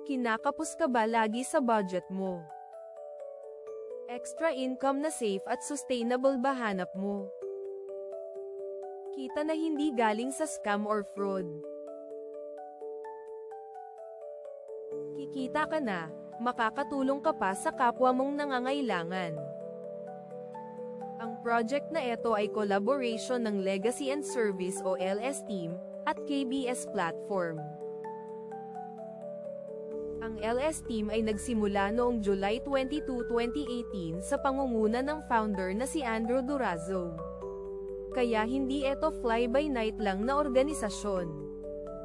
Kinakapos ka ba lagi sa budget mo? Extra income na safe at sustainable ba hanap mo? Kita na hindi galing sa scam or fraud. Kikita ka na, makakatulong ka pa sa kapwa mong nangangailangan. Ang project na ito ay collaboration ng Legacy and Service o LS Team, at KBS Platform. Ang LS Team ay nagsimula noong July 22, 2018 sa pangunguna ng founder na si Andrew Durazo. Kaya hindi ito fly-by-night lang na organisasyon.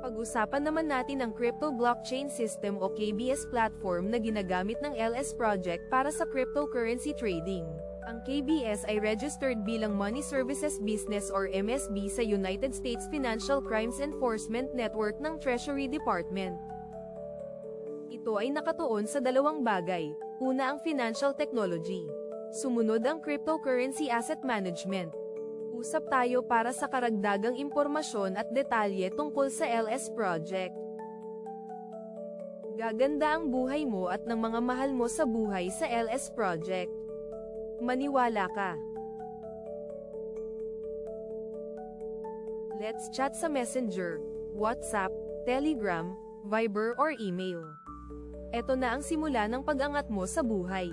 Pag-usapan naman natin ang Crypto Blockchain System o KBS Platform na ginagamit ng LS Project para sa cryptocurrency trading. Ang KBS ay registered bilang Money Services Business or MSB sa United States Financial Crimes Enforcement Network ng Treasury Department. Ito ay nakatuon sa dalawang bagay. Una ang financial technology. Sumunod ang cryptocurrency asset management. Usap tayo para sa karagdagang impormasyon at detalye tungkol sa LS Project. Gaganda ang buhay mo at ng mga mahal mo sa buhay sa LS Project. Maniwala ka. Let's chat sa Messenger, WhatsApp, Telegram, Viber or email. Ito na ang simula ng pag-angat mo sa buhay.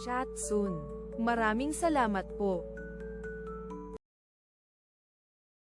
Chat soon. Maraming salamat po.